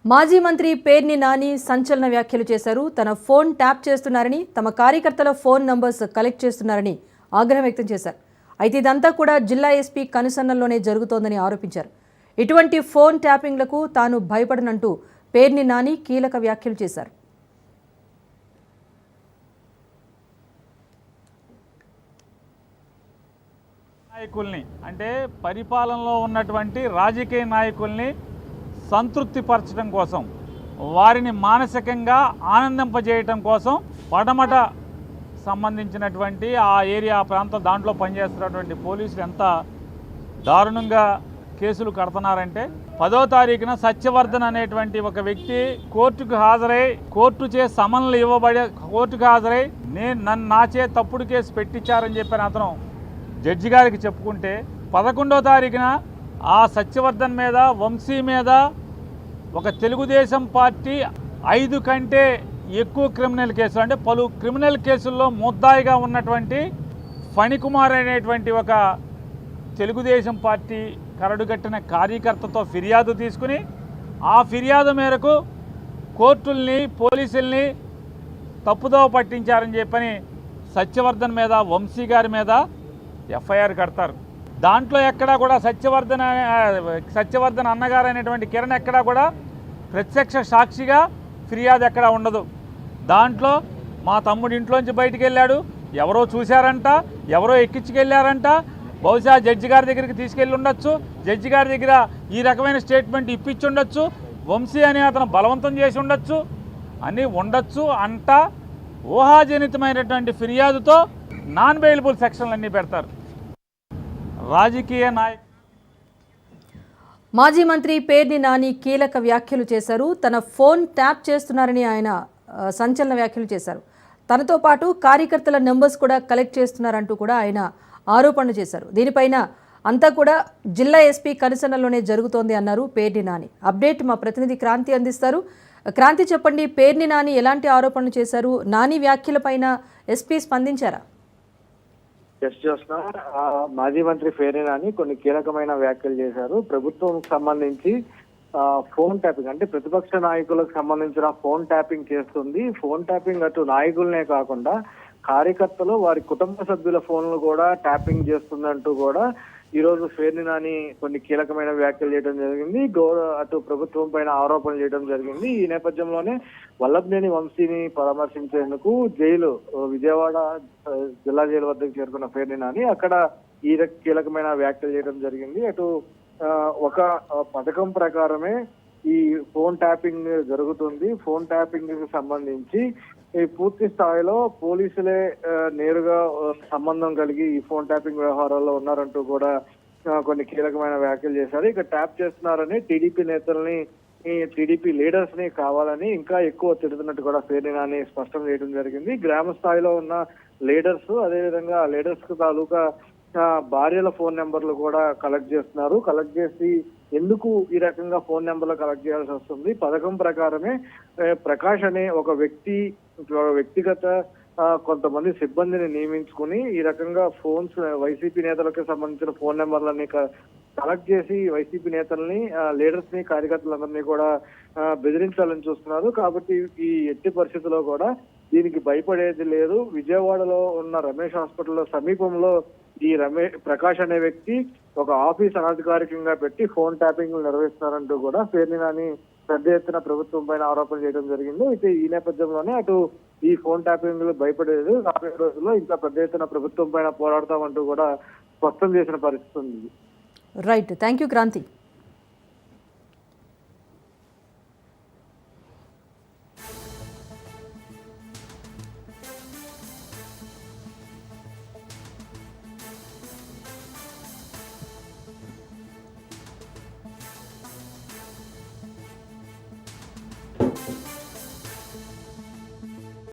మాజీ మంత్రి పేర్ని నాని సంచలన వ్యాఖ్యలు చేశారు. తన ఫోన్ ట్యాప్ చేస్తున్నారని, తమ కార్యకర్తల ఫోన్ నంబర్స్ కలెక్ట్ చేస్తున్నారని ఆగ్రహం వ్యక్తం చేశారు. అయితే ఇదంతా కూడా జిల్లా ఎస్పీ కనుసన్నల్లోనే జరుగుతోందని ఆరోపించారు. ఇటువంటి ఫోన్ ట్యాపింగ్లకు తాను భయపడనంటూ పేర్ని నాని కీలక వ్యాఖ్యలు చేశారు. నాయకుల్ని అంటే పరిపాలనలో ఉన్నటువంటి రాజకీయ నాయకుల్ని సంతృప్తిపరచడం కోసం, వారిని మానసికంగా ఆనందింపజేయటం కోసం పడమట సంబంధించినటువంటి ఆ ఏరియా ప్రాంతం దాంట్లో పనిచేస్తున్నటువంటి పోలీసులు ఎంత దారుణంగా కేసులు కడుతున్నారంటే, 10వ తారీఖున సత్యవర్ధన్ అనేటువంటి ఒక వ్యక్తి కోర్టుకు హాజరై కోర్టు సమన్లు ఇవ్వబడే కోర్టుకు హాజరై నాచే తప్పుడు కేసు పెట్టించారని చెప్పిన అతను జడ్జి గారికి చెప్పుకుంటే, 11వ తారీఖున ఆ సత్యవర్ధన్ మీద, వంశీ మీద ఒక తెలుగుదేశం పార్టీ 5 కంటే ఎక్కువ క్రిమినల్ కేసులు అంటే పలు క్రిమినల్ కేసుల్లో ముద్దాయిగా ఉన్నటువంటి ఫణికుమార్ అనేటువంటి ఒక తెలుగుదేశం పార్టీ కరడుగట్టిన కార్యకర్తతో ఫిర్యాదు తీసుకుని, ఆ ఫిర్యాదు మేరకు కోర్టుల్ని పోలీసుల్ని తప్పుదోవ పట్టించారని చెప్పని సత్యవర్ధన్ మీద, వంశీ గారి మీద ఎఫ్ఐఆర్ కడతారు. దాంట్లో ఎక్కడా కూడా సత్యవర్ధన్ అన్నగారు అనేటువంటి కిరణ్ ఎక్కడా కూడా ప్రత్యక్ష సాక్షిగా ఫిర్యాదు ఎక్కడా ఉండదు. దాంట్లో మా తమ్ముడి ఇంట్లోంచి బయటికి వెళ్ళాడు, ఎవరో చూశారంట, ఎవరో ఎక్కించుకెళ్ళారంట, బహుశా జడ్జి గారి దగ్గరికి తీసుకెళ్ళి ఉండొచ్చు, జడ్జి గారి దగ్గర ఈ రకమైన స్టేట్మెంట్ ఇప్పించి ఉండొచ్చు, వంశీ అని అతను బలవంతం చేసి ఉండొచ్చు అని ఉండొచ్చు అంట ఊహాజనితమైనటువంటి ఫిర్యాదుతో నాన్ బెయిలబుల్ సెక్షన్లు అన్నీ పెడతారు. రాజకీయ నాయకులు మాజీ మంత్రి పేర్ని నాని కీలక వ్యాఖ్యలు చేశారు. తన ఫోన్ ట్యాప్ చేస్తున్నారని ఆయన సంచలన వ్యాఖ్యలు చేశారు. తనతో పాటు కార్యకర్తల నెంబర్స్ కూడా కలెక్ట్ చేస్తున్నారంటూ కూడా ఆయన ఆరోపణలు చేశారు. దీనిపైన అంతా కూడా జిల్లా ఎస్పీ కనుసన్నల్లోనే జరుగుతోంది అన్నారు పేర్ని నాని. అప్డేట్ మా ప్రతినిధి క్రాంతి అందిస్తారు. క్రాంతి, చెప్పండి, పేర్ని నాని ఎలాంటి ఆరోపణలు చేశారు? నాని వ్యాఖ్యలపైన ఎస్పీ స్పందించారా? మాజీ మంత్రి పేర్ని నాని కొన్ని కీలకమైన వ్యాఖ్యలు చేశారు. ప్రభుత్వం సంబంధించి ఫోన్ ట్యాపింగ్ అంటే ప్రతిపక్ష నాయకులకు సంబంధించిన ఫోన్ ట్యాపింగ్ చేస్తుంది. ఫోన్ ట్యాపింగ్ అటు నాయకులనే కాకుండా కార్యకర్తలు, వారి కుటుంబ సభ్యుల ఫోన్లు కూడా ట్యాపింగ్ చేస్తుందంటూ కూడా ఈ రోజు పేర్ని నాని కొన్ని కీలకమైన వ్యాఖ్యలు చేయడం జరిగింది. అటు ప్రభుత్వం పైన ఆరోపణలు చేయడం జరిగింది. ఈ నేపథ్యంలోనే వల్లభనేని వంశీని పరామర్శించేందుకు విజయవాడ జిల్లా జైలు వద్దకు చేరుకున్న పేర్ని నాని అక్కడ ఈ కీలకమైన వ్యాఖ్యలు చేయడం జరిగింది. అటు ఒక పథకం ప్రకారమే ఈ ఫోన్ ట్యాపింగ్ జరుగుతుంది. ఫోన్ ట్యాపింగ్ కి సంబంధించి ఈ పూర్తి స్థాయిలో పోలీసులే నేరుగా సంబంధం కలిగి ఈ ఫోన్ ట్యాపింగ్ వ్యవహారాల్లో ఉన్నారంటూ కూడా కొన్ని కీలకమైన వ్యాఖ్యలు చేశారు. ఇక ట్యాప్ చేస్తున్నారని టీడీపీ నేతల్ని, టీడీపీ లీడర్స్ ని కావాలని ఇంకా ఎక్కువ తిడుతున్నట్టు కూడా పేర్ని నాని స్పష్టం చేయడం జరిగింది. గ్రామ స్థాయిలో ఉన్న లీడర్స్, అదేవిధంగా లీడర్స్ కు తాలూకా భార్యల ఫోన్ నెంబర్లు కూడా కలెక్ట్ చేస్తున్నారు. కలెక్ట్ చేసి ఎందుకు ఈ రకంగా ఫోన్ నెంబర్లు కలెక్ట్ చేయాల్సి వస్తుంది? పథకం ప్రకారమే ప్రకాష్ అనే ఒక వ్యక్తిగత కొంతమంది సిబ్బందిని నియమించుకుని ఈ రకంగా ఫోన్స్ వైసీపీ నేతలకు సంబంధించిన ఫోన్ నెంబర్లన్నీ కలెక్ట్ చేసి వైసీపీ నేతల్ని, లీడర్స్ ని, కార్యకర్తలందరినీ కూడా బెదిరించాలని చూస్తున్నారు. కాబట్టి ఈ ఎట్టి పరిస్థితుల్లో కూడా దీనికి భయపడేది లేదు. విజయవాడలో ఉన్న రమేష్ హాస్పిటల్ సమీపంలో ఈ ప్రకాష్ అనే వ్యక్తి ఒక ఆఫీస్ అనధికారికంగా పెట్టి ఫోన్ ట్యాపింగ్ నిర్వహిస్తున్నారంటూ కూడా పేర్ని నాని పెద్ద ఎత్తున ప్రభుత్వం పైన ఆరోపణ చేయడం జరిగింది. అయితే ఈ నేపథ్యంలోనే అటు ఈ ఫోన్ ట్యాపింగ్ భయపడేది, రాబోయే రోజుల్లో ఇంకా పెద్ద ఎత్తున ప్రభుత్వం పైన పోరాడతామంటూ కూడా స్పష్టం చేసిన పరిస్థితి ఉంది. Right, thank you Kranti.